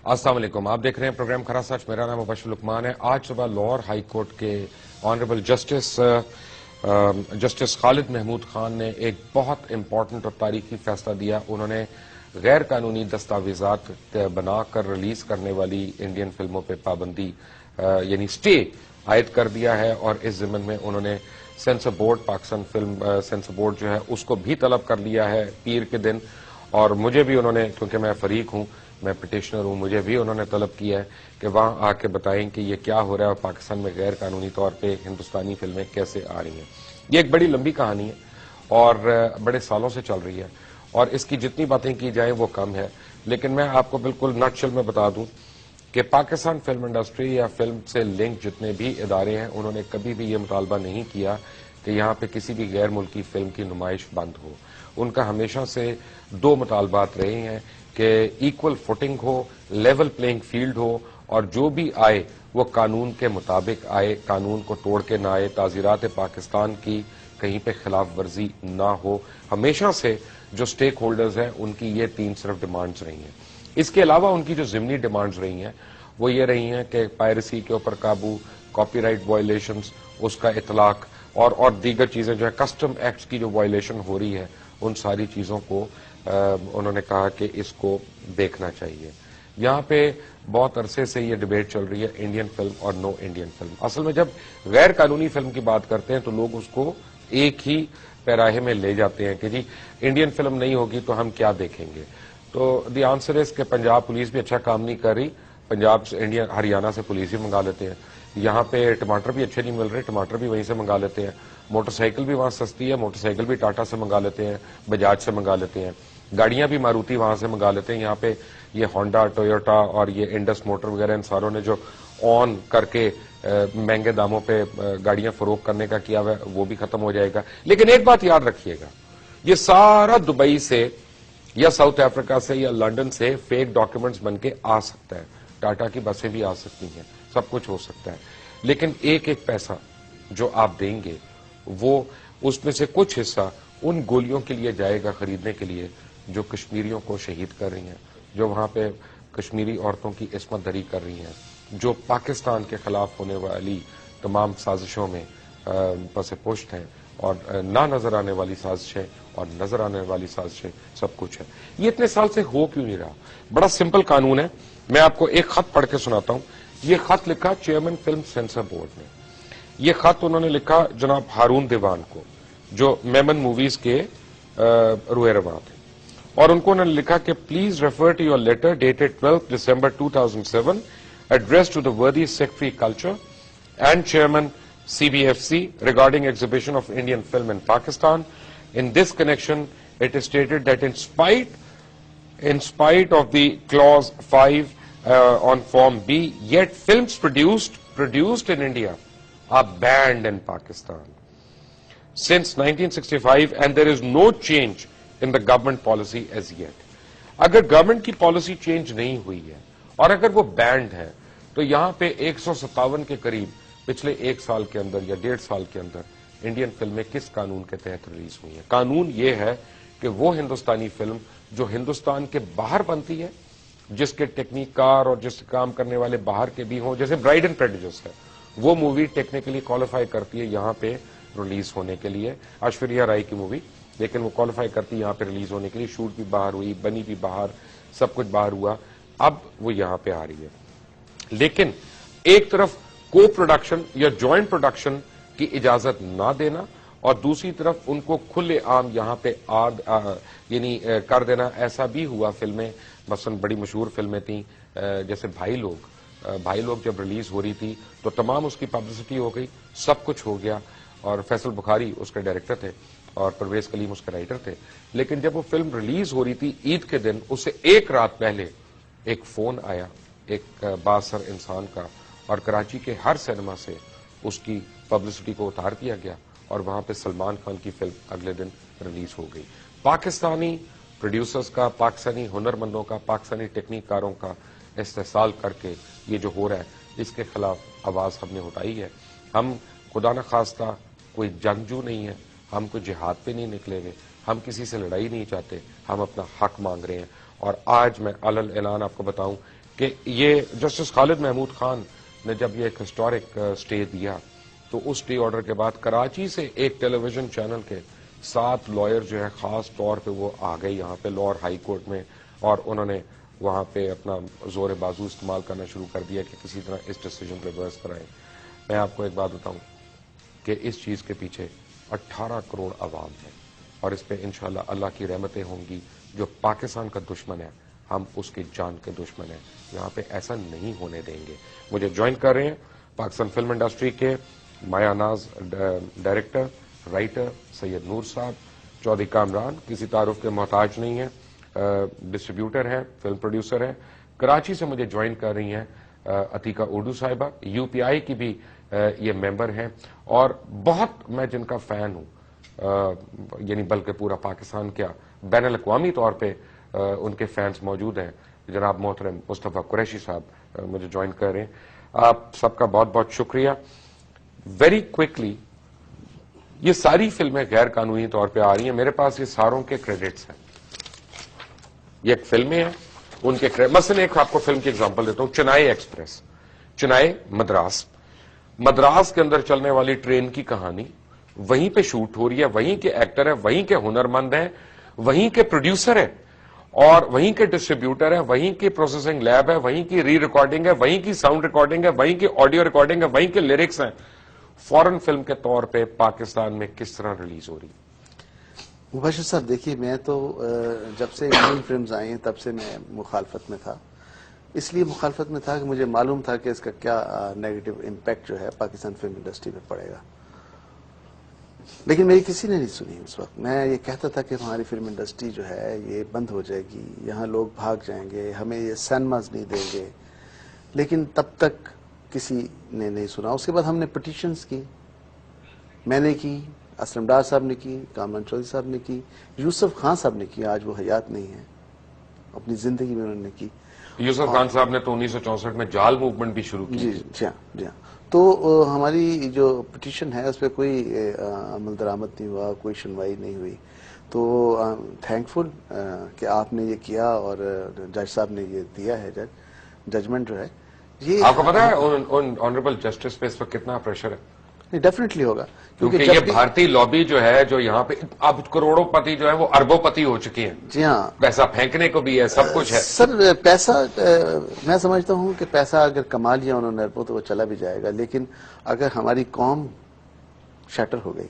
السلام علیکم، آپ دیکھ رہے ہیں پروگرام کھرا سچ. میرا نام مبشر لقمان ہے. آج صبح لاہور ہائی کورٹ کے آنریبل جسٹس خالد محمود خان نے ایک بہت امپورٹنٹ اور تاریخی فیصلہ دیا. انہوں نے غیر قانونی دستاویزات بنا کر ریلیز کرنے والی انڈین فلموں پہ پابندی یعنی اسٹے عائد کر دیا ہے، اور اس ضمن میں انہوں نے censor board, Pakistan film censor board جو ہے اس کو بھی طلب کر لیا ہے پیر کے دن. اور مجھے بھی انہوں نے، کیونکہ میں فریق ہوں، میں پٹیشنر ہوں، مجھے بھی انہوں نے طلب کیا ہے کہ وہاں آ کے بتائیں کہ یہ کیا ہو رہا ہے اور پاکستان میں غیر قانونی طور پہ ہندوستانی فلمیں کیسے آ رہی ہیں. یہ ایک بڑی لمبی کہانی ہے اور بڑے سالوں سے چل رہی ہے، اور اس کی جتنی باتیں کی جائیں وہ کم ہے. لیکن میں آپ کو بالکل نٹ شل میں بتا دوں کہ پاکستان فلم انڈسٹری یا فلم سے لنک جتنے بھی ادارے ہیں، انہوں نے کبھی بھی یہ مطالبہ نہیں کیا کہ یہاں پہ کسی بھی غیر ملکی فلم کی نمائش بند ہو. ان کا ہمیشہ سے دو مطالبات رہے ہیں کہ ایکول فوٹنگ ہو، لیول پلینگ فیلڈ ہو، اور جو بھی آئے وہ قانون کے مطابق آئے، قانون کو توڑ کے نہ آئے، تعزیرات پاکستان کی کہیں پہ خلاف ورزی نہ ہو. ہمیشہ سے جو سٹیک ہولڈرز ہیں ان کی یہ تین صرف ڈیمانڈز رہی ہیں. اس کے علاوہ ان کی جو ضمنی ڈیمانڈز رہی ہیں وہ یہ رہی ہیں کہ پائرسی کے اوپر قابو، کاپی رائٹ وائلیشنز، اس کا اطلاق، اور دیگر چیزیں جو ہے کسٹم ایکٹس کی جو وائلیشن ہو رہی ہے، ان ساری چیزوں کو انہوں نے کہا کہ اس کو دیکھنا چاہیے. یہاں پہ بہت عرصے سے یہ ڈیبیٹ چل رہی ہے انڈین فلم اور نو انڈین فلم. اصل میں جب غیر قانونی فلم کی بات کرتے ہیں تو لوگ اس کو ایک ہی پیراہے میں لے جاتے ہیں کہ جی انڈین فلم نہیں ہوگی تو ہم کیا دیکھیں گے. تو دی آنسر از کہ پنجاب پولیس بھی اچھا کام نہیں کر رہی، پنجاب سے انڈیا ہریانہ سے پولیس بھی منگا لیتے ہیں. یہاں پہ ٹماٹر بھی اچھے نہیں مل رہے، ٹماٹر بھی وہیں سے منگا لیتے ہیں. موٹر سائیکل بھی وہاں سستی ہے، موٹر سائیکل بھی ٹاٹا سے منگا لیتے ہیں، بجاج سے منگا لیتے ہیں. گاڑیاں بھی ماروتی وہاں سے منگا لیتے ہیں. یہاں پہ یہ ہونڈا، ٹویوٹا اور یہ انڈس موٹر وغیرہ ان ساروں نے جو آن کر کے مہنگے داموں پہ گاڑیاں فروخت کرنے کا کیا ہوا ہے وہ بھی ختم ہو جائے گا. لیکن ایک بات یاد رکھیے گا، یہ سارا دبئی سے یا ساؤتھ افریقہ سے یا لنڈن سے فیک ڈاکیومنٹس بن کے آ سکتا ہے. ٹاٹا کی بسیں بھی آ سکتی ہیں، سب کچھ ہو سکتا ہے. لیکن ایک ایک پیسہ جو آپ دیں گے وہ اس میں سے کچھ حصہ ان گولیوں کے لیے جائے گا خریدنے کے لیے جو کشمیریوں کو شہید کر رہی ہیں، جو وہاں پہ کشمیری عورتوں کی عصمت دری کر رہی ہیں، جو پاکستان کے خلاف ہونے والی تمام سازشوں میں پس پشت ہیں، اور نہ نظر آنے والی سازشیں اور نظر آنے والی سازشیں سب کچھ ہے. یہ اتنے سال سے ہو کیوں نہیں رہا؟ بڑا سمپل قانون ہے. میں آپ کو ایک خط پڑھ کے سناتا ہوں. یہ خط لکھا چیئرمین فلم سینسر بورڈ نے. یہ خط انہوں نے لکھا جناب ہارون دیوان کو جو میمن موویز کے روئے رواں تھے، اور ان کو انہوں نے لکھا کہ please refer to your letter dated 12 December 2007 address to the worthy secretary culture and chairman CBFC regarding exhibition of Indian film in Pakistan. In this connection, it is stated that in spite of the clause 5 on Form B, yet films produced in India are banned in Pakistan since 1965, and there is no change in the government policy as yet. اگر government کی policy change نہیں ہوئی ہے اور اگر وہ band ہے تو یہاں پہ 157 کے قریب پچھلے ایک سال کے اندر یا 1.5 سال کے اندر انڈین فلمیں کس قانون کے تحت ریلیز ہوئی ہیں؟ قانون یہ ہے کہ وہ ہندوستانی فلم جو ہندوستان کے باہر بنتی ہے، جس کے ٹیکنیکار اور جس کام کرنے والے باہر کے بھی ہوں، جیسے برائڈ اینڈ پریجوڈس ہے، وہ مووی ٹیکنیکلی کوالیفائی کرتی ہے یہاں پہ ریلیز ہونے کے لیے. ایشوریہ رائے کی مووی، لیکن وہ کوالیفائی کرتی ہے یہاں پہ ریلیز ہونے کے لیے. شوٹ بھی باہر ہوئی، بنی بھی باہر، سب کچھ باہر ہوا، اب وہ یہاں پہ آ رہی ہے. لیکن ایک طرف کو پروڈکشن یا جوائنٹ پروڈکشن کی اجازت نہ دینا، اور دوسری طرف ان کو کھلے عام یہاں پہ یعنی کر دینا. ایسا بھی ہوا فلمیں، مثلا بڑی مشہور فلمیں تھیں جیسے بھائی لوگ جب ریلیز ہو رہی تھی تو تمام اس کی پبلسٹی ہو گئی، سب کچھ ہو گیا، اور فیصل بخاری اس کے ڈائریکٹر تھے اور پرویز کلیم اس کے رائٹر تھے. لیکن جب وہ فلم ریلیز ہو رہی تھی عید کے دن، اس سے ایک رات پہلے ایک فون آیا ایک بااثر انسان کا، اور کراچی کے ہر سینما سے اس کی پبلسٹی کو اتار دیا گیا، اور وہاں پہ سلمان خان کی فلم اگلے دن ریلیز ہو گئی. پاکستانی پروڈیوسرز کا، پاکستانی ہنرمندوں کا، پاکستانی ٹیکنیکاروں کا استحصال کر کے یہ جو ہو رہا ہے اس کے خلاف آواز ہم نے اٹھائی ہے. ہم خدا نخواستہ کوئی جنگجو نہیں ہے، ہم کوئی جہاد پہ نہیں نکلے ہوئے، ہم کسی سے لڑائی نہیں چاہتے، ہم اپنا حق مانگ رہے ہیں. اور آج میں علل اعلان آپ کو بتاؤں کہ یہ جسٹس خالد محمود خان نے جب یہ ایک ہسٹورک اسٹے دیا تو اس اسٹے آرڈر کے بعد کراچی سے ایک ٹیلی ویژن چینل کے 7 لائر جو ہے خاص طور پہ وہ آ گئے یہاں پہ لاہور ہائی کورٹ میں، اور انہوں نے وہاں پہ اپنا زور بازو استعمال کرنا شروع کر دیا کہ کسی طرح اس ڈیسیجن ریورس کرائیں. میں آپ کو ایک بات بتاؤں کہ اس چیز کے پیچھے 18 کروڑ عوام ہے، اور اس پہ انشاءاللہ اللہ کی رحمتیں ہوں گی. جو پاکستان کا دشمن ہے ہم اس کی جان کے دشمن ہیں، یہاں پہ ایسا نہیں ہونے دیں گے. مجھے جوائن کر رہے ہیں پاکستان فلم انڈسٹری کے مایا ناز ڈائریکٹر رائٹر سید نور صاحب. چودھری کامران کسی تعارف کے محتاج نہیں ہے، ڈسٹریبیوٹر ہے، فلم پروڈیوسر ہے. کراچی سے مجھے جوائن کر رہی ہیں عتیقہ اردو صاحبہ، یو پی آئی کی بھی یہ ممبر ہیں، اور بہت میں جن کا فین ہوں، یعنی بلکہ پورا پاکستان کیا بین الاقوامی طور پہ ان کے فینس موجود ہیں. جناب محترم مصطفیٰ قریشی صاحب مجھے جوائن کر رہے ہیں. آپ سب کا بہت بہت شکریہ. ویری کوئکلی، یہ ساری فلمیں غیر قانونی طور پہ آ رہی ہیں، میرے پاس یہ ساروں کے کریڈٹس ہیں. یہ ایک فلمیں ہیں، ان کے مثلا ایک آپ کو فلم کی ایگزامپل دیتا ہوں، چنائی ایکسپریس، چنائی مدراس کے اندر چلنے والی ٹرین کی کہانی وہیں پہ شوٹ ہو رہی ہے، وہیں کے ایکٹر ہیں، وہیں کے ہنرمند ہیں، وہیں کے پروڈیوسر ہیں، اور وہیں کے ڈسٹریبیوٹر ہیں، وہیں کی پروسیسنگ لیب ہے، وہیں کی ری ریکارڈنگ ہے، وہیں کی ساؤنڈ ریکارڈنگ ہے، وہیں کی آڈیو ریکارڈنگ ہے، وہیں کے لیرکس ہیں. فورن فلم کے طور پہ پاکستان میں کس طرح ریلیز ہو رہی ہے؟ مبشر صاحب دیکھیے، میں تو جب سے انڈین فلمز آئی ہیں تب سے میں مخالفت میں تھا. اس لیے مخالفت میں تھا کہ مجھے معلوم تھا کہ اس کا کیا نیگیٹو امپیکٹ جو ہے پاکستان فلم انڈسٹری پہ پڑے گا. لیکن میری کسی نے نہیں سنی. اس وقت میں یہ کہتا تھا کہ ہماری فلم انڈسٹری جو ہے یہ بند ہو جائے گی، یہاں لوگ بھاگ جائیں گے، ہمیں یہ سینماز نہیں دیں گے. لیکن تب تک کسی نے نہیں سنا. اس کے بعد ہم نے پٹیشنز کی، میں نے کی، اسلم ڈار صاحب نے کی، کامران چودھری صاحب نے کی، یوسف خان صاحب نے کی. آج وہ حیات نہیں ہے، اپنی زندگی میں انہوں نے کی. یوسف خان صاحب نے تو 1964 میں جال موومنٹ بھی شروع کی. جی ہاں. تو ہماری جو پٹیشن ہے اس پہ کوئی عمل درآمد نہیں ہوا، کوئی سنوائی نہیں ہوئی. تو تھینک فل کہ آپ نے یہ کیا اور جج صاحب نے یہ دیا ہے ججمنٹ جو ہے. یہ آپ کو پتا ہے آنریبل جسٹس پہ اس وقت کتنا پریشر ہے؟ ڈیفینیٹلی ہوگا، کیونکہ یہ بھارتی لابی جو ہے جو یہاں پہ اب کروڑوں پتی جو ہے وہ اربوں پتی ہو چکی ہیں. جی ہاں، پیسہ پھینکنے کو بھی ہے، سب کچھ ہے. سر پیسہ میں سمجھتا ہوں کہ پیسہ اگر کما لیا انہوں نے اربوں تو وہ چلا بھی جائے گا. لیکن اگر ہماری قوم شٹر ہو گئی،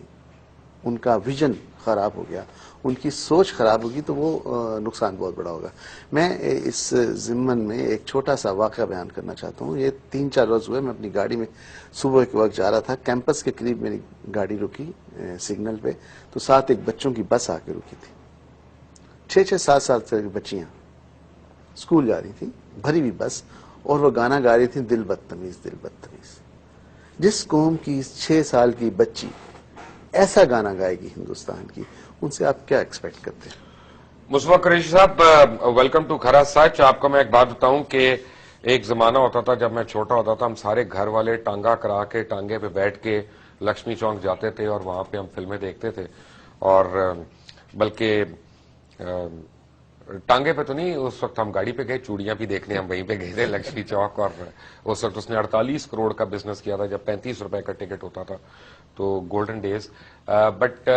ان کا ویژن خراب ہو گیا، ان کی سوچ خراب ہوگی، تو وہ نقصان بہت بڑا ہوگا. میں اس ضمن میں ایک چھوٹا سا واقعہ بیان کرنا چاہتا ہوں. یہ 3-4 روز ہوئے، میں اپنی گاڑی میں صبح کے وقت جا رہا تھا. کیمپس کے قریب میری گاڑی رکی سگنل پہ، تو ساتھ ایک بچوں کی بس آ کے رکی تھی. 6-7 سال کی بچیاں اسکول جا رہی تھیں، بھری ہوئی بس، اور وہ گانا گا رہی تھیں، دل بدتمیز دل بدتمیز. جس قوم کی 6 سال کی بچی ایسا گانا گائے گی ہندوستان کی، ان سے آپ کیا ایکسپیکٹ کرتے ہیں؟ مصطفیٰ قریشی صاحب، ویلکم ٹو کھرا سچ. آپ کو میں ایک بات بتاؤں کہ ایک زمانہ ہوتا تھا جب میں چھوٹا ہوتا تھا، ہم سارے گھر والے ٹانگا کرا کے ٹانگے پہ بیٹھ کے لکشمی چوک جاتے تھے اور وہاں پہ ہم فلمیں دیکھتے تھے. اور بلکہ ٹانگے پہ تو نہیں، اس وقت ہم گاڑی پہ گئے، چوڑیاں بھی دیکھنے ہم وہیں پہ گئے تھے لکشمی چوک. اور اس وقت اس نے 48 کروڑ کا بزنس کیا تھا جب 35 روپے کا ٹکٹ ہوتا تھا. تو گولڈن ڈیز. بٹ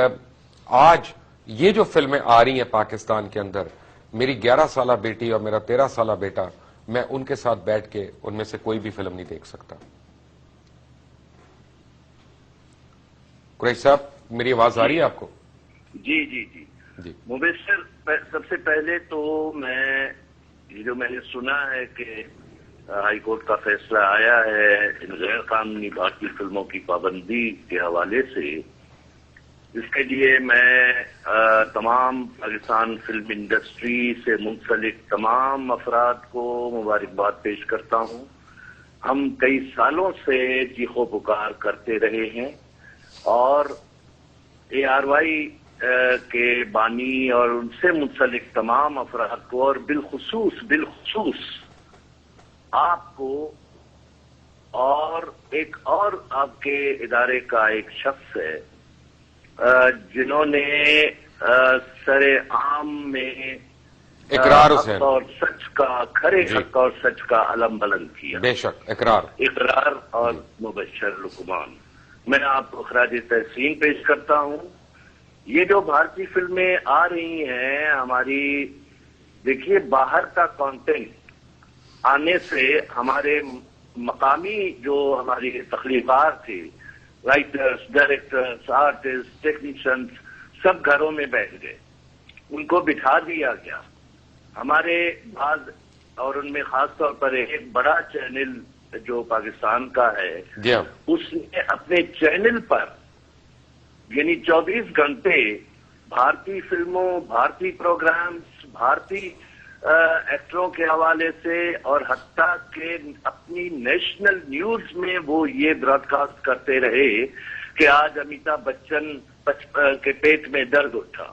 آج یہ جو فلمیں آ رہی ہیں پاکستان کے اندر، میری 11 سالہ بیٹی اور میرا 13 سالہ بیٹا، میں ان کے ساتھ بیٹھ کے ان میں سے کوئی بھی فلم نہیں دیکھ سکتا. قریشی صاحب، میری آواز آ رہی ہے آپ کو؟ جی جی جی جی. مبشر، سب سے پہلے تو میں نے سنا ہے کہ ہائی کورٹ کا فیصلہ آیا ہے ان غیر قانونی بھارتی فلموں کی پابندی کے حوالے سے، اس کے لیے میں تمام پاکستان فلم انڈسٹری سے منسلک تمام افراد کو مبارکباد پیش کرتا ہوں. ہم کئی سالوں سے چیخ و پکار کرتے رہے ہیں، اور ARY کے بانی اور ان سے منسلک تمام افراد کو، اور بالخصوص آپ کو، اور ایک اور آپ کے ادارے کا ایک شخص ہے جنہوں نے سر عام میں اقرار حق حسین اور سچ کا، کھرے حق اور سچ کا علم بلند کیا. بے شک اقرار اور مبشر لقمان. میں آپ کو خراج تحسین پیش کرتا ہوں. یہ جو بھارتی فلمیں آ رہی ہیں ہماری، دیکھیے باہر کا کانٹینٹ آنے سے ہمارے مقامی جو ہماری تخلیقات تھے، رائٹرز، ڈائریکٹرز، آرٹسٹ، ٹیکنیشینز، سب گھروں میں بیٹھ گئے. ان کو بٹھا دیا گیا. ہمارے بعض، اور ان میں خاص طور پر ایک بڑا چینل جو پاکستان کا ہے، اس نے اپنے چینل پر یعنی 24 گھنٹے بھارتی فلموں، بھارتی پروگرامز، بھارتی ایکٹروں کے حوالے سے، اور حتیٰ کہ اپنی نیشنل نیوز میں وہ یہ براڈ کاسٹ کرتے رہے کہ آج امیتابھ بچن کے پیٹ میں درد اٹھا،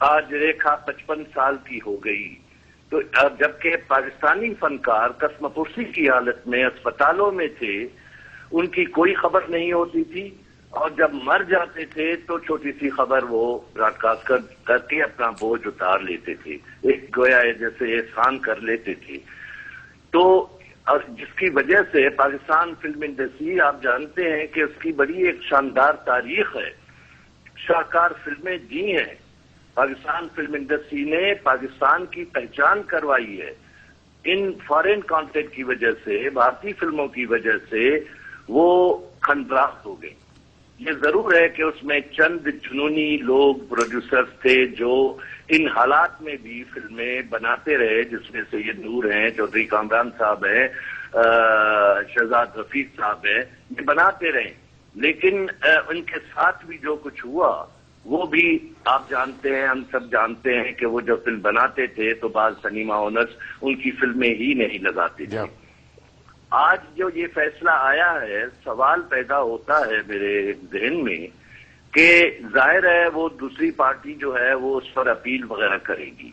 آج ریکھا 55 سال کی ہو گئی. تو جبکہ پاکستانی فنکار قسم پرسی کی حالت میں اسپتالوں میں تھے، ان کی کوئی خبر نہیں ہوتی تھی، اور جب مر جاتے تھے تو چھوٹی سی خبر وہ براڈ کاسٹ کر کے اپنا بوجھ اتار لیتے تھے، ایک گویا جیسے احسان کر لیتے تھے. تو جس کی وجہ سے پاکستان فلم انڈسٹری، آپ جانتے ہیں کہ اس کی بڑی ایک شاندار تاریخ ہے، شاہکار فلمیں دی ہیں. پاکستان فلم انڈسٹری نے پاکستان کی پہچان کروائی ہے. ان فارن کانٹینٹ کی وجہ سے، بھارتی فلموں کی وجہ سے وہ کھنڈرات ہو گئی. یہ ضرور ہے کہ اس میں چند جنونی لوگ پروڈیوسرز تھے جو ان حالات میں بھی فلمیں بناتے رہے، جس میں سید نور ہیں، چودھری کامران صاحب ہیں، شہزاد رفیق صاحب ہیں، یہ بناتے رہے. لیکن ان کے ساتھ بھی جو کچھ ہوا وہ بھی آپ جانتے ہیں، ہم سب جانتے ہیں کہ وہ جب فلم بناتے تھے تو بعض سنیما اونرز ان کی فلمیں ہی نہیں لگاتے تھے. آج جو یہ فیصلہ آیا ہے، سوال پیدا ہوتا ہے میرے ذہن میں کہ ظاہر ہے وہ دوسری پارٹی جو ہے وہ اس پر اپیل وغیرہ کرے گی،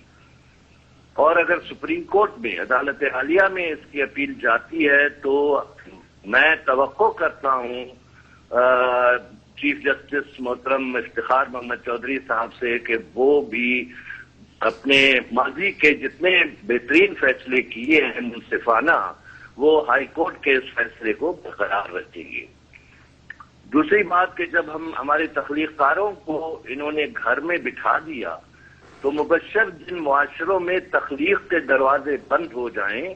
اور اگر سپریم کورٹ میں، عدالت عالیہ میں اس کی اپیل جاتی ہے تو میں توقع کرتا ہوں چیف جسٹس محترم افتخار محمد چودھری صاحب سے کہ وہ بھی اپنے ماضی کے جتنے بہترین فیصلے کیے ہیں منصفانہ، وہ ہائی کورٹ کے اس فیصلے کو برقرار رکھیں گے. دوسری بات کہ جب ہمارے تخلیق کاروں کو انہوں نے گھر میں بٹھا دیا تو مبشر جن معاشروں میں تخلیق کے دروازے بند ہو جائیں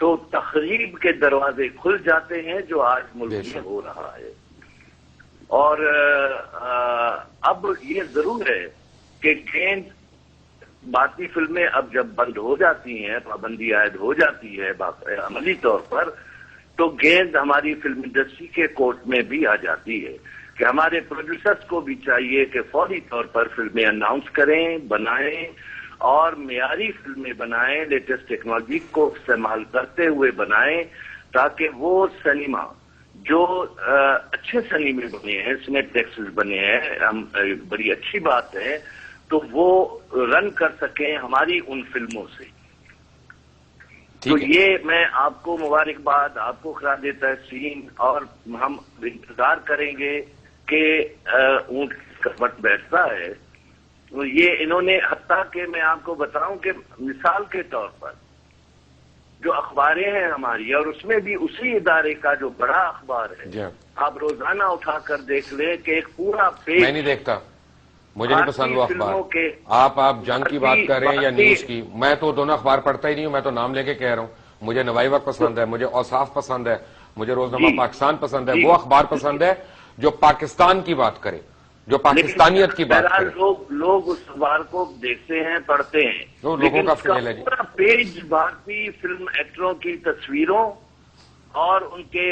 تو تخریب کے دروازے کھل جاتے ہیں، جو آج ملک میں ہو رہا ہے. اور اب یہ ضرور ہے کہ گیند بھارتی فلمیں اب جب بند ہو جاتی ہیں، پابندی عائد ہو جاتی ہے عملی طور پر، تو گیند ہماری فلم انڈسٹری کے کورٹ میں بھی آ جاتی ہے کہ ہمارے پروڈیوسرز کو بھی چاہیے کہ فوری طور پر فلمیں اناؤنس کریں، بنائیں، اور معیاری فلمیں بنائیں، لیٹسٹ ٹیکنالوجی کو استعمال کرتے ہوئے بنائیں، تاکہ وہ سنیما جو اچھے سنیمے بنے ہیں، سنیٹ ٹیکسز بنے ہیں، بڑی اچھی بات ہے، تو وہ رن کر سکیں ہماری ان فلموں سے. تو یہ میں آپ کو مبارکباد، آپ کو خراج تحسین، اور ہم انتظار کریں گے کہ اونٹ کا وقت بیٹھتا ہے. یہ انہوں نے، حتیٰ کہ میں آپ کو بتاؤں کہ مثال کے طور پر جو اخباریں ہیں ہماری، اور اس میں بھی اسی ادارے کا جو بڑا اخبار ہے، آپ روزانہ اٹھا کر دیکھ لیں کہ ایک پورا پیج، میں نہیں دیکھتا، مجھے نہیں پسند وہ اخبار. آپ جنگ کی بات کر رہے ہیں یا نیوز کی، میں تو دونوں اخبار پڑھتا ہی نہیں ہوں. میں تو نام لے کے کہہ رہا ہوں، مجھے نوائی وقت پسند ہے، مجھے اوصاف پسند ہے، مجھے روزنامہ پاکستان پسند ہے. وہ اخبار پسند ہے جو پاکستان کی بات کرے، جو پاکستانیت کی بات کرے. لوگ اس اخبار کو دیکھتے ہیں، پڑھتے ہیں، لوگوں کا فیل ہے. پورا پیج بھارتی فلم ایکٹروں کی تصویروں اور ان کے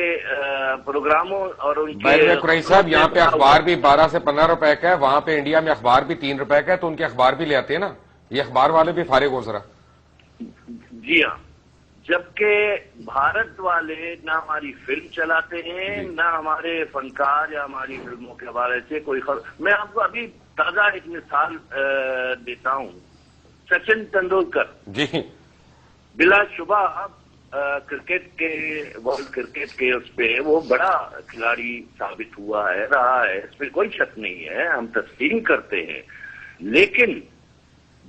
پروگراموں اور ان کے، قریشی صاحب یہاں پہ اخبار بھی 12 سے 15 روپے کا ہے، وہاں پہ انڈیا میں اخبار بھی 3 روپے کا ہے، تو ان کے اخبار بھی لے آتے ہیں نا. یہ اخبار والے بھی فارغ ہو ذرا. جی ہاں، جبکہ بھارت والے نہ ہماری فلم چلاتے ہیں، نہ ہمارے فنکار یا ہماری فلموں کے حوالے سے کوئی خبر. میں آپ کو ابھی تازہ ایک مثال دیتا ہوں. سچن تندولکر جی بلا شبہ کرکٹ کے، ورلڈ کرکٹ کے اس پہ وہ بڑا کھلاڑی ثابت ہوا ہے، رہا ہے، اس پہ کوئی شک نہیں ہے، ہم تسلیم کرتے ہیں. لیکن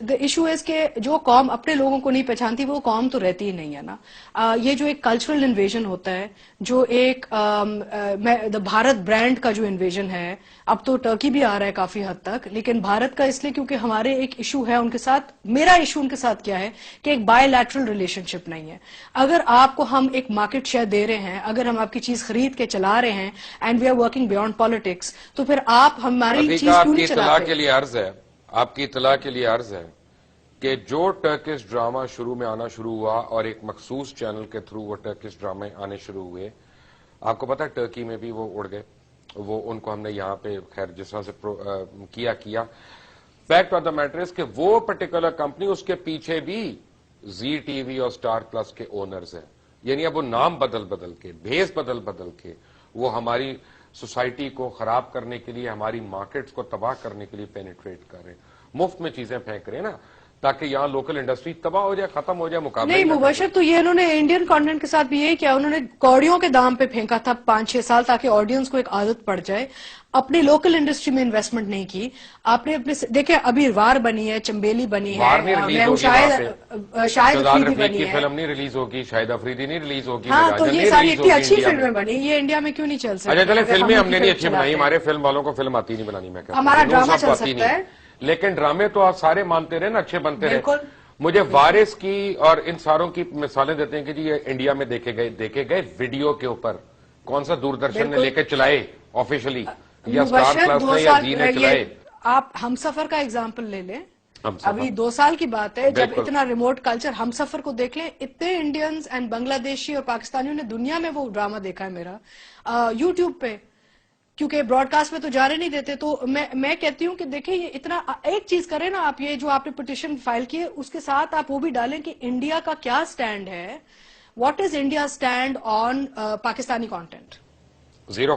the issue is کہ جو قوم اپنے لوگوں کو نہیں پہچانتی وہ قوم تو رہتی ہی نہیں ہے نا. یہ جو ایک کلچرل انویژن ہوتا ہے, جو ایک بھارت برانڈ کا جو انویژن ہے, اب تو ٹرکی بھی آ رہا ہے کافی حد تک, لیکن بھارت کا اس لیے کیونکہ ہمارے ایک ایشو ہے ان کے ساتھ. میرا ایشو ان کے ساتھ کیا ہے کہ ایک بائی لیٹرل ریلیشن شپ نہیں ہے. اگر آپ کو ہم ایک مارکیٹ شیئر دے رہے ہیں, اگر ہم آپ کی چیز خرید کے چلا رہے ہیں, and we are working beyond politics, تو پھر آپ ہماری چیز کیوں نہیں چلاتے؟ آپ کی اطلاع کے لیے عرض ہے کہ جو ٹرکش ڈرامہ شروع میں آنا شروع ہوا اور ایک مخصوص چینل کے تھرو وہ ٹرکش ڈرامے آنے شروع ہوئے, آپ کو پتا ہے ٹرکی میں بھی وہ اڑ گئے. وہ ان کو ہم نے یہاں پہ خیر جس طرح سے کیا. Fact of the matter is کہ وہ پرٹیکولر کمپنی اس کے پیچھے بھی زی ٹی وی اور اسٹار پلس کے اونرز ہیں. یعنی اب وہ نام بدل کے, بھیس بدل کے وہ ہماری سوسائٹی کو خراب کرنے کے لیے, ہماری مارکیٹس کو تباہ کرنے کے لیے پینیٹریٹ کر رہے ہیں, مفت میں چیزیں پھینک رہے ہیں نا, تاکہ یہاں لوکل انڈسٹری تباہ ہو جائے, ختم ہو جائے, مقابلہ نہیں. مبشر تو یہ انہوں نے انڈین کانٹینٹ کے ساتھ بھی یہی کیا, انہوں نے کوڑیوں کے دام پہ پھینکا تھا 5-6 سال تاکہ آڈینس کو ایک عادت پڑ جائے. اپنی لوکل انڈسٹری میں انویسٹمنٹ نہیں کی آپ نے. اپنے دیکھیں ابھی وار بنی ہے, چمبیلی بنی ہے, شاہد افریدی بنی ہے, فلم نہیں ریلیز ہوگی, شاہد افریدی نہیں ریلیز ہوگی. ہاں تو یہ ساری اتنی اچھی فلمیں بنی, یہ انڈیا میں کیوں نہیں چل سکتی؟ اچھا چلے فلمیں ہم نے نہیں اچھی بنائی, ہمارے فلم والوں کو فلم آتی نہیں بنانی, میں کہتا ہوں ہمارا ڈرامہ چل سکتا ہے, لیکن ڈرامے تو آپ سارے مانتے رہے نا, اچھے بنتے رہے. مجھے وارث کی اور ان ساروں کی مثالیں دیتے ہیں کہ جی یہ انڈیا میں دیکھے گئے ویڈیو کے اوپر, کون سا دوردرشن نے لے کے چلائے آفیشلی, یا اسٹار پلس نے یا زی نے چلائے. آپ ہم سفر کا ایگزامپل لے لیں, ابھی 2 سال کی بات ہے جب اتنا ریموٹ کلچر, ہم سفر کو دیکھ لیں, اتنے انڈینز اینڈ بنگلہ دیشی اور پاکستانیوں نے دنیا میں وہ ڈرامہ دیکھا ہے میرا یوٹیوب پہ, کیونکہ براڈ کاسٹ میں تو جانے نہیں دیتے. تو میں کہتی ہوں کہ دیکھیں یہ اتنا, ایک چیز کریں نا آپ, یہ جو آپ نے پٹیشن فائل کی ہے اس کے ساتھ آپ وہ بھی ڈالیں کہ انڈیا کا کیا سٹینڈ ہے, what is India stand on Pakistani content. Zero.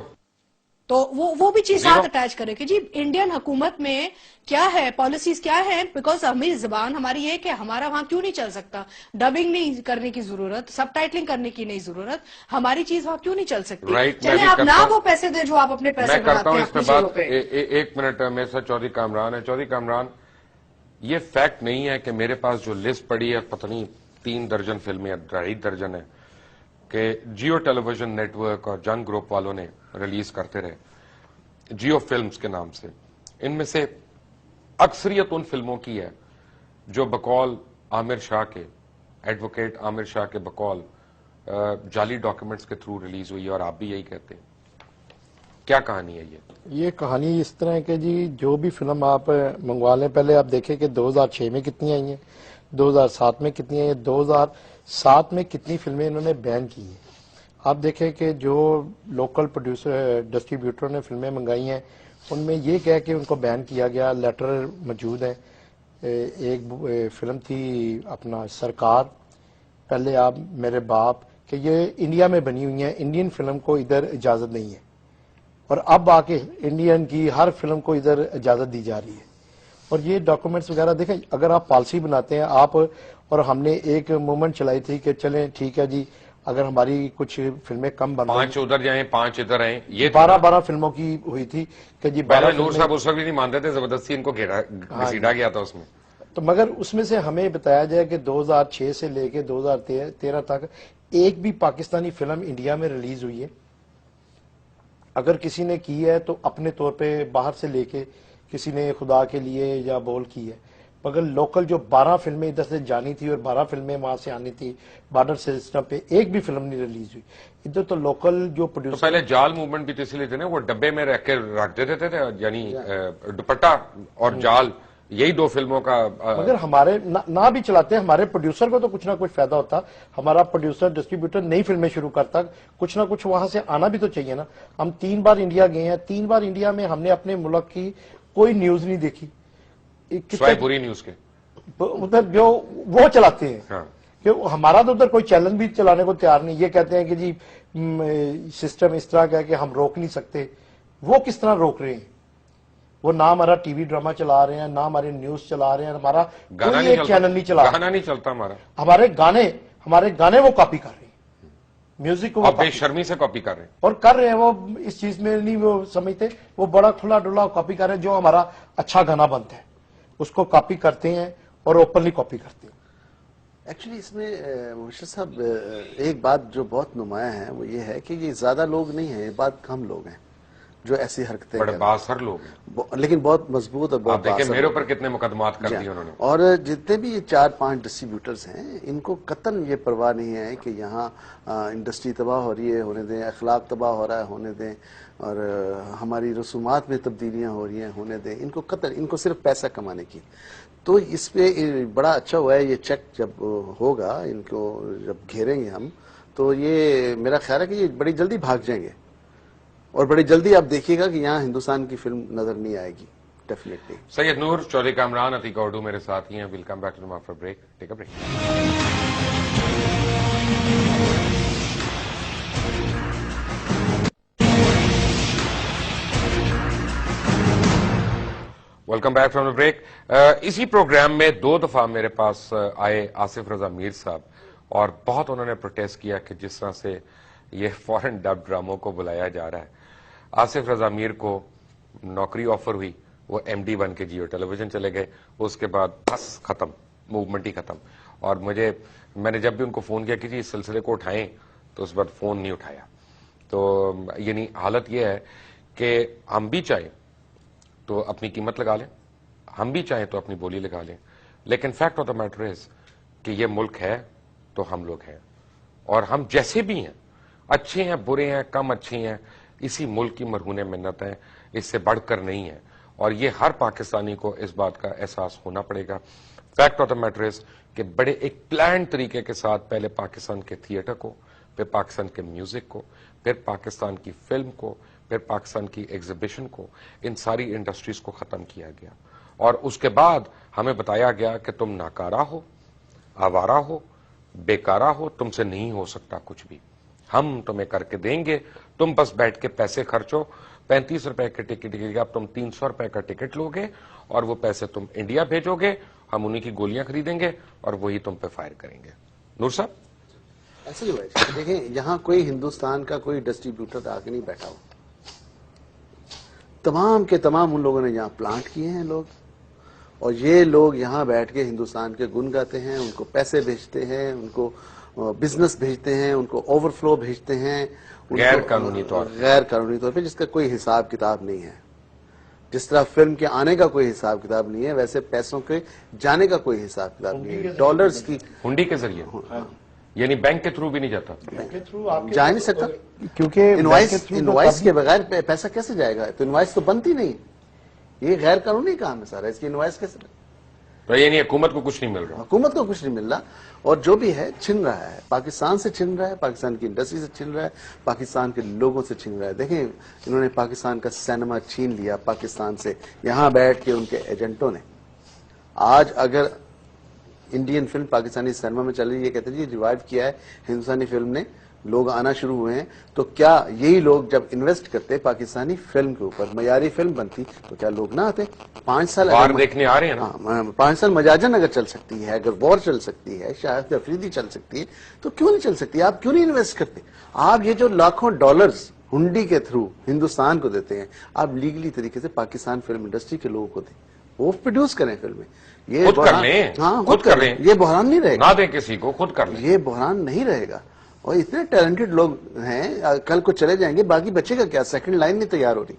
تو وہ بھی چیز ساتھ اٹیچ کرے کہ جی انڈین حکومت میں کیا ہے, پالیسیز کیا ہے, بیکاز ہماری زبان ہماری یہ کہ ہمارا وہاں کیوں نہیں چل سکتا, ڈبنگ نہیں کرنے کی ضرورت, سب ٹائٹلنگ کرنے کی نہیں ضرورت, ہماری چیز وہاں کیوں نہیں چل سکتی. چلے آپ نہ وہ پیسے دیں جو آپ اپنے پیسے کرتا ہوں اس پہ بات. ایک منٹ, میرے ساتھ چودھری کامران ہے. چودھری کامران, یہ فیکٹ نہیں ہے کہ میرے پاس جو لسٹ پڑی ہے پتہ نہیں 3 درجن فلمیں, 2.5 درجن ہے, کہ جیو ٹیلی ویژن نیٹ ورک اور جنگ گروپ والوں نے ریلیز کرتے رہے جیو فلمز کے نام سے. ان میں سے اکثریت ان فلموں کی ہے جو بقول عامر شاہ کے, ایڈوکیٹ عامر شاہ کے بقول جعلی ڈاکیومنٹس کے تھرو ریلیز ہوئی ہے, اور آپ بھی یہی کہتے ہیں. کیا کہانی ہے یہ کہانی اس طرح ہے کہ جی جو بھی فلم آپ منگوا لیں, پہلے آپ دیکھیں کہ 2006 میں کتنی آئی ہیں, 2007 میں کتنی آئی ہیں, 2007 میں کتنی فلمیں انہوں نے بین کی ہیں. آپ دیکھیں کہ جو لوکل پروڈیوسر ڈسٹریبیوٹر نے فلمیں منگائی ہیں ان میں یہ کہہ کہ ان کو بین کیا گیا, لیٹر موجود ہے. ایک فلم تھی اپنا سرکار, پہلے آپ میرے باپ, کہ یہ انڈیا میں بنی ہوئی ہیں, انڈین فلم کو ادھر اجازت نہیں ہے, اور اب آ کے انڈین کی ہر فلم کو ادھر اجازت دی جا رہی ہے. اور یہ ڈاکومنٹس وغیرہ دیکھیں, اگر آپ پالیسی بناتے ہیں آپ, اور ہم نے ایک موومنٹ چلائی تھی کہ چلیں ٹھیک ہے جی اگر ہماری کچھ فلمیں کم بن 5 ادھر جائیں 5 ادھر آئیں, یہ 12 فلموں کی ہوئی تھی کہ جی 12 نور صاحب اس وقت بھی نہیں مانتے تھے, زبردستی ان کو گھسیٹا گیا تھا اس میں. تو مگر اس میں سے ہمیں بتایا جائے کہ 2006 سے لے کے 2013 تک ایک بھی پاکستانی فلم انڈیا میں ریلیز ہوئی ہے. اگر کسی نے کی ہے تو اپنے طور پہ باہر سے لے کے کسی نے خدا کے لیے یا بول کی ہے, مگر لوکل جو 12 فلمیں ادھر سے جانی تھی اور 12 فلمیں وہاں سے آنی تھی بارڈر سسٹم پہ, ایک بھی فلم نہیں ریلیز ہوئی ادھر. تو لوکل جو پروڈیوسر, پہلے جال موومنٹ بھی تو اس لیے تھے نا, وہ ڈبے میں رکھ کے رکھ دیتے تھے, یعنی دوپٹہ اور جال, یہی 2 فلموں کا. مگر ہمارے نہ بھی چلاتے ہیں, ہمارے پروڈیوسر کو تو کچھ نہ کچھ فائدہ ہوتا. ہمارا پروڈیوسر ڈسٹریبیوٹر نئی فلمیں شروع کرتا, کچھ نہ کچھ وہاں سے آنا بھی تو چاہیے نا. ہم 3 بار انڈیا گئے ہیں, 3 بار انڈیا میں ہم نے اپنے ملک کی کوئی نیوز نہیں دیکھی, سوائے پوری نیوز کے ادھر جو وہ چلاتے ہیں. کہ ہمارا تو ادھر کوئی چینل بھی چلانے کو تیار نہیں. یہ کہتے ہیں کہ جی سسٹم اس طرح کا ہے کہ ہم روک نہیں سکتے. وہ کس طرح روک رہے ہیں؟ وہ نہ ہمارا ٹی وی ڈرامہ چلا رہے ہیں, نہ ہمارے نیوز چلا رہے ہیں, ہمارا کوئی ایک چینل نہیں چلا, گانا نہیں چلتا ہمارا. ہمارے گانے وہ کاپی کر رہے ہیں, میوزک کو بے شرمی سے کاپی کر رہے ہیں, اور کر رہے ہیں. وہ اس چیز میں نہیں وہ سمجھتے, وہ بڑا کھلا ڈلا کاپی کر رہے ہیں. جو ہمارا اچھا گانا بنتا ہے اس کو کاپی کرتے ہیں, اور اوپنلی کاپی کرتے ہیں. ایکچولی اس میں مبشر صاحب ایک بات جو بہت نمایاں ہے وہ یہ ہے کہ یہ زیادہ لوگ نہیں ہیں, یہ بات کم لوگ ہیں جو ایسی حرکتیں بڑے بااثر لوگ ہیں, لیکن بہت مضبوط اور بہت آپ دیکھیں میرے اوپر کتنے مقدمات کر دیے انہوں نے. اور جتنے بھی یہ 4-5 ڈسٹریبیوٹرز ہیں ان کو قطعاً یہ پرواہ نہیں ہے کہ یہاں انڈسٹری تباہ ہو رہی ہے ہونے دیں, اخلاق تباہ ہو رہا ہے ہونے دیں, اور ہماری رسومات میں تبدیلیاں ہو رہی ہیں ہونے دیں. ان کو قطعاً ان کو صرف پیسہ کمانے کی. تو اس پہ بڑا اچھا ہوا ہے یہ چیک جب ہوگا, ان کو جب گھیریں گے ہم تو یہ میرا خیال ہے کہ یہ بڑی جلدی بھاگ جائیں گے, اور بڑی جلدی آپ دیکھیے گا کہ یہاں ہندوستان کی فلم نظر نہیں آئے گی ڈیفینیٹلی. سید نور, چودھری کامران, عتیقہ اردو میرے ساتھ ہی ہیں. Welcome back to after break. Take a break. Welcome back from the break. اسی پروگرام میں 2 دفعہ میرے پاس آئے آصف رضا میر صاحب, اور بہت انہوں نے پروٹیسٹ کیا کہ جس طرح سے یہ فورن ڈب ڈراموں کو بلایا جا رہا ہے. آصف رضا میر کو نوکری آفر ہوئی, وہ ایم ڈی بن کے جیو ٹیلی ویژن چلے گئے, اس کے بعد بس ختم, موومنٹ ہی ختم. اور میں نے جب بھی ان کو فون کیا کہ جی اس سلسلے کو اٹھائیں تو اس بعد فون نہیں اٹھایا. تو یعنی حالت یہ ہے کہ ہم بھی چاہیں تو اپنی قیمت لگا لیں, ہم بھی چاہیں تو اپنی بولی لگا لیں, لیکن fact of the matter is کہ یہ ملک ہے تو ہم لوگ ہیں, اور ہم جیسے بھی ہیں, اچھے ہیں برے ہیں کم اچھے ہیں, اسی ملک کی مرہون منت ہیں, اس سے بڑھ کر نہیں ہے. اور یہ ہر پاکستانی کو اس بات کا احساس ہونا پڑے گا. Fact of the matter is کہ بڑے ایک پلان طریقے کے ساتھ پہلے پاکستان کے تھیٹر کو, پھر پاکستان کے میوزک کو, پھر پاکستان کی فلم کو, پھر پاکستان کی ایگزیبیشن کو, ان ساری انڈسٹریز کو ختم کیا گیا. اور اس کے بعد ہمیں بتایا گیا کہ تم ناکارہ ہو, آوارہ ہو, بیکارہ ہو, تم سے نہیں ہو سکتا کچھ بھی, ہم تمہیں کر کے دیں گے, تم بس بیٹھ کے پیسے خرچو. 35 روپے کے ٹکٹ کی اب تم 300 روپے کا ٹکٹ لو گے, اور وہ پیسے تم انڈیا بھیجو گے, ہم انہی کی گولیاں خریدیں گے اور وہی تم پہ فائر کریں گے. نور صاحب ایسا ہی ہوا ہے. دیکھیں یہاں کوئی ہندوستان کا کوئی ڈسٹریبیوٹر آ کے نہیں بیٹھا ہو, تمام کے تمام ان لوگوں نے یہاں پلانٹ کیے ہیں لوگ, اور یہ لوگ یہاں بیٹھ کے ہندوستان کے گن گاتے ہیں, ان کو پیسے بھیجتے ہیں, ان کو بزنس بھیجتے ہیں, ان کو اوور فلو بھیجتے ہیں غیر قانونی طور پہ, جس کا کوئی حساب کتاب نہیں ہے. جس طرح فلم کے آنے کا کوئی حساب کتاب نہیں ہے, ویسے پیسوں کے جانے کا کوئی حساب کتاب نہیں ہے. ڈالرز کی ہنڈی کے ذریعے, یعنی بینک کے تھرو بھی نہیں جاتا, جا نہیں سکتا, کیونکہ انوائس کے بغیر پیسہ کیسے جائے گا؟ تو انوائس تو بنتی نہیں, یہ غیر قانونی کام ہے سارا, اس کی انوائس کیسے؟ تو یعنی حکومت کو کچھ نہیں مل رہا, حکومت کو کچھ نہیں مل رہا, اور جو بھی ہے چھن رہا ہے, پاکستان سے چھن رہا ہے, پاکستان کی انڈسٹری سے چھن رہا ہے, پاکستان کے لوگوں سے چھن رہا ہے. دیکھیں انہوں نے پاکستان کا سینما چھین لیا پاکستان سے, یہاں بیٹھ کے ان کے ایجنٹوں نے. آج اگر انڈین فلم پاکستانی سینما میں چل رہی ہے, یہ کہتے ہیں جی ریوائیو کیا ہے ہندوستانی فلم نے, لوگ آنا شروع ہوئے ہیں, تو کیا یہی لوگ جب انویسٹ کرتے پاکستانی فلم کے اوپر, معیاری فلم بنتی, تو کیا لوگ نہ آتے؟ 5 سال دیکھنے آ رہے ہیں نا, 5 سال مجاجن اگر چل سکتی ہے, اگر وار چل سکتی ہے, شاہد افریدی چل سکتی ہے, تو کیوں نہیں چل سکتی؟ آپ کیوں نہیں انویسٹ کرتے؟ آپ یہ جو لاکھوں ڈالرز ہنڈی کے تھرو ہندوستان کو دیتے ہیں, آپ لیگلی طریقے سے پاکستان فلم انڈسٹری کے لوگوں کو دیں, وہ پروڈیوس کریں فلمیں. یہ خود کر لیں, ہاں خود کر لیں, یہ بحران نہیں رہے گا, نہ دیں کسی کو, خود کر لیں, یہ بحران نہیں رہے گا. اور اتنے ٹیلنٹڈ لوگ ہیں, کل کو چلے جائیں گے, باقی بچے گا کیا؟ سیکنڈ لائن نہیں تیار ہو رہی.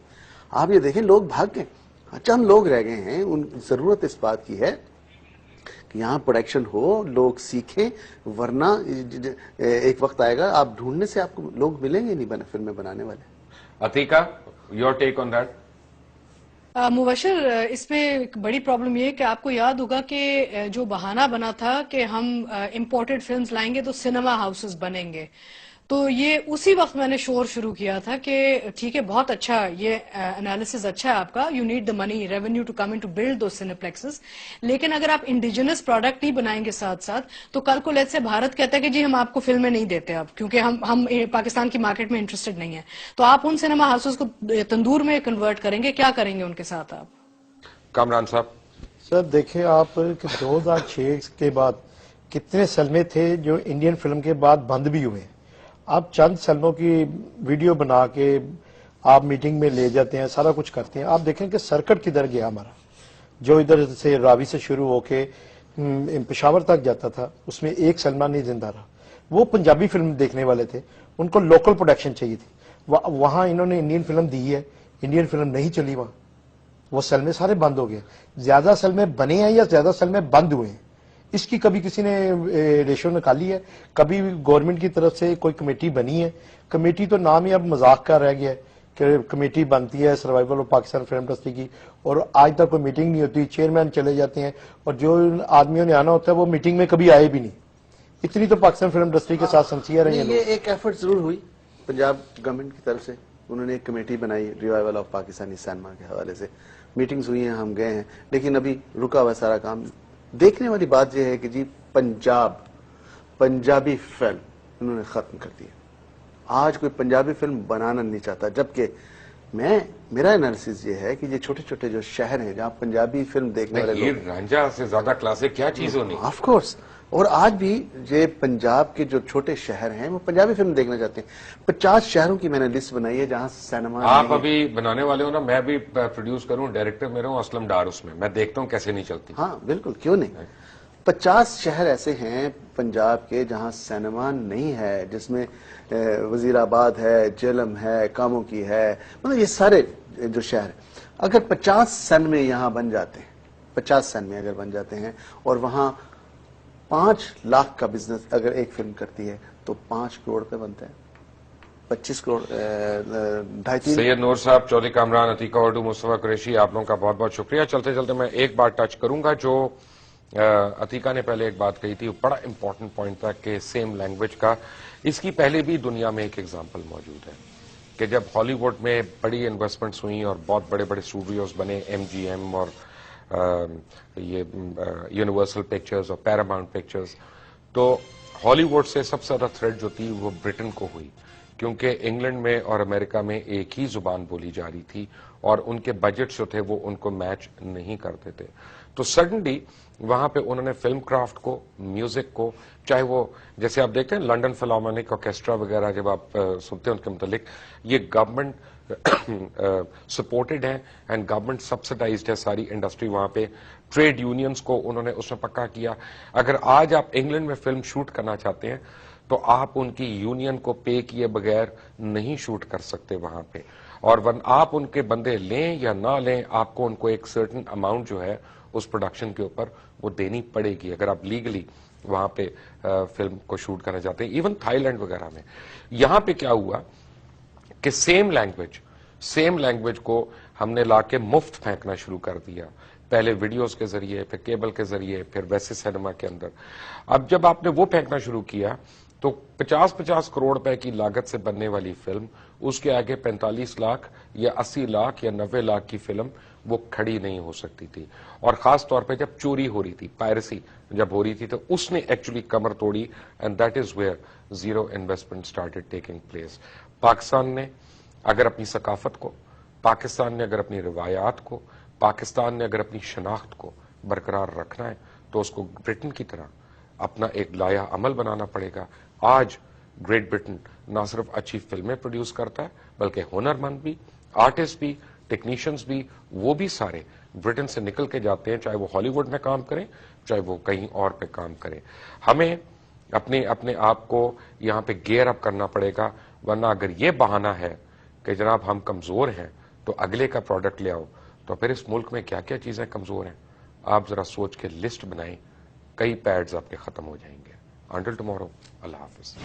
آپ یہ دیکھیں لوگ بھاگ گئے, اچھا ہم لوگ رہ گئے ہیں. ان ضرورت اس بات کی ہے کہ یہاں پروڈکشن ہو, لوگ سیکھیں, ورنہ ایک وقت آئے گا آپ ڈھونڈنے سے آپ کو لوگ ملیں گے نہیں فلمیں بنانے والے. Atiqa, your take on that. مبشر, اس میں ایک بڑی پرابلم یہ ہے کہ آپ کو یاد ہوگا کہ جو بہانہ بنا تھا کہ ہم امپورٹڈ فلمز لائیں گے تو سینما ہاؤسز بنیں گے, تو یہ اسی وقت میں نے شور شروع کیا تھا کہ ٹھیک ہے, بہت اچھا, یہ انالیسز اچھا ہے آپ کا, you need the money revenue to come in to build those cineplexes, لیکن اگر آپ انڈیجنس پروڈکٹ نہیں بنائیں گے ساتھ ساتھ, تو کل کو لیٹ سے بھارت کہتا ہے کہ جی ہم آپ کو فلمیں نہیں دیتے اب, کیونکہ ہم پاکستان کی مارکیٹ میں انٹرسٹڈ نہیں ہیں, تو آپ ان سینما ہاؤسز کو تندور میں کنورٹ کریں گے, کیا کریں گے ان کے ساتھ آپ؟ کامران صاحب. سر دیکھیں آپ کہ 2006 کے بعد کتنے سلمے تھے جو انڈین فلم کے بعد بند بھی ہوئے. آپ چند سلموں کی ویڈیو بنا کے آپ میٹنگ میں لے جاتے ہیں, سارا کچھ کرتے ہیں. آپ دیکھیں کہ سرکٹ کدھر گیا ہمارا, جو ادھر سے راوی سے شروع ہو کے پشاور تک جاتا تھا اس میں ایک سلمان نہیں زندہ رہا. وہ پنجابی فلم دیکھنے والے تھے, ان کو لوکل پروڈکشن چاہیے تھی. وہاں انہوں نے انڈین فلم دی ہے, انڈین فلم نہیں چلی وہاں, وہ سلمے سارے بند ہو گئے. زیادہ سلمے بنے ہیں یا زیادہ سلمے بند ہوئے ہیں, اس کی کبھی کسی نے ریشو نکالی ہے؟ کبھی گورنمنٹ کی طرف سے کوئی کمیٹی بنی ہے؟ کمیٹی تو نام ہی اب مذاق کا رہ گیا ہے کہ کمیٹی بنتی ہے survival of Pakistan film industry کی, اور آج تک کوئی میٹنگ نہیں ہوتی, چیئرمین چلے جاتے ہیں, اور جو آدمیوں نے آنا ہوتا ہے وہ میٹنگ میں کبھی آئے بھی نہیں. اتنی تو پاکستان فلم انڈسٹری کے ساتھ سنسیئر ہیں یہ ایک ایفرٹ ضرور ہوئی پنجاب گورنمنٹ کی طرف سے, انہوں نے ایک کمیٹی بنائی ریوائول آف پاکستانی سینما کے حوالے سے, میٹنگز ہوئی ہیں, ہم گئے ہیں, لیکن ابھی رکا ہوا سارا کام. دیکھنے والی بات یہ ہے کہ جی پنجابی فلم انہوں نے ختم کر دی. آج کوئی پنجابی فلم بنانا نہیں چاہتا, جبکہ میرا انالیسس یہ ہے کہ یہ چھوٹے چھوٹے جو شہر ہیں جہاں پنجابی فلم دیکھنے والے یہ رانجھا سے زیادہ کلاسک کیا چیز ہونی. آف کورس, اور آج بھی یہ پنجاب کے جو چھوٹے شہر ہیں وہ پنجابی فلم دیکھنا چاہتے ہیں. 50 شہروں کی میں نے لسٹ بنائی ہے جہاں سینما. آپ ابھی بنانے والے ہو نا, میں بھی پروڈیوس کروں, ڈائریکٹر میرا ہوں اسلم ڈار, اس میں دیکھتا ہوں کیسے نہیں چلتی. ہاں بالکل, کیوں نہیں. 50 شہر ایسے ہیں پنجاب کے جہاں سینما نہیں ہے, جس میں وزیر آباد ہے, جہلم ہے, کاموں کی ہے, مطلب یہ سارے جو شہر ہیں. اگر 50 سینمے یہاں بن جاتے ہیں, 50 سینمے اگر بن جاتے ہیں, اور وہاں 5 لاکھ کا بزنس اگر ایک فلم کرتی ہے تو 5 کروڑ پہ بنتا ہے, 25 کروڑ 2.5. سید نور صاحب, چودھری کامران, عتیقہ اردو, مصطفیٰ قریشی, آپ لوگوں کا بہت بہت شکریہ. چلتے چلتے میں ایک بات ٹچ کروں گا جو عتیقہ نے پہلے ایک بات کہی تھی, بڑا امپورٹنٹ پوائنٹ تھا کہ سیم لینگویج کا. اس کی پہلے بھی دنیا میں ایک ایگزامپل موجود ہے کہ جب ہالی ووڈ میں بڑی انویسٹمنٹس ہوئیں اور بہت بڑے بڑے اسٹوڈیوز بنے, MGM اور یہ یونیورسل پکچرز اور پیراماؤنٹ پکچرز, تو ہالی ووڈ سے سب سے زیادہ تھریٹ جو تھی وہ برٹن کو ہوئی, کیونکہ انگلینڈ میں اور امریکہ میں ایک ہی زبان بولی جا رہی تھی اور ان کے بجٹ جو تھے وہ ان کو میچ نہیں کرتے تھے. تو سڈنلی وہاں پہ انہوں نے فلم کرافٹ کو, میوزک کو, چاہے وہ جیسے آپ دیکھتے ہیں لنڈن فلارمونک آرکیسٹرا وغیرہ, جب آپ سنتے ہیں ان کے متعلق, یہ گورنمنٹ سپورٹڈ ہے اینڈ گورنمنٹ سبسڈائزڈ ہے ساری انڈسٹری وہاں پہ. ٹریڈ یونینز کو انہوں نے اس میں پکا کیا. اگر آج آپ انگلینڈ میں فلم شوٹ کرنا چاہتے ہیں تو آپ ان کی یونین کو پے کیے بغیر نہیں شوٹ کر سکتے وہاں پہ, اور آپ ان کے بندے لیں یا نہ لیں, آپ کو ان کو ایک سرٹن اماؤنٹ جو ہے اس پروڈکشن کے اوپر وہ دینی پڑے گی اگر آپ لیگلی وہاں پہ فلم کو شوٹ کرنا چاہتے ہیں. ایون تھائی لینڈ وغیرہ میں. یہاں پہ کیا ہوا کہ سیم لینگویج کو ہم نے لا کے مفت پھینکنا شروع کر دیا, پہلے ویڈیوز کے ذریعے, پھر کیبل کے ذریعے, پھر ویسے سینما کے اندر. اب جب آپ نے وہ پھینکنا شروع کیا تو 50 کروڑ روپے کی لاگت سے بننے والی فلم, اس کے آگے 45 لاکھ یا 80 لاکھ یا 90 لاکھ کی فلم وہ کھڑی نہیں ہو سکتی تھی. اور خاص طور پہ جب چوری ہو رہی تھی, پائرسی جب ہو رہی تھی, تو اس نے ایکچولی کمر توڑی, and that is where zero investment started taking place. Pakistan نے اگر اپنی ثقافت کو, پاکستان نے اگر اپنی روایات کو, پاکستان نے اگر اپنی شناخت کو برقرار رکھنا ہے تو اس کو برٹن کی طرح اپنا ایک لایا عمل بنانا پڑے گا. آج گریٹ برٹن نہ صرف اچھی فلمیں پروڈیوس کرتا ہے بلکہ ہنرمند بھی, آرٹسٹ بھی, ٹیکنیشینز بھی, وہ بھی سارے برٹن سے نکل کے جاتے ہیں, چاہے وہ ہالی ووڈ میں کام کریں چاہے وہ کہیں اور پہ کام کریں. ہمیں اپنے آپ کو یہاں پہ گیئر اپ کرنا پڑے گا, ورنہ اگر یہ بہانہ ہے کہ جناب ہم کمزور ہیں تو اگلے کا پروڈکٹ لے آؤ, تو پھر اس ملک میں کیا کیا چیزیں کمزور ہیں آپ ذرا سوچ کے لسٹ بنائیں, کئی پیڈز آپ کے ختم ہو جائیں گے. انٹل ٹمارو, اللہ حافظ.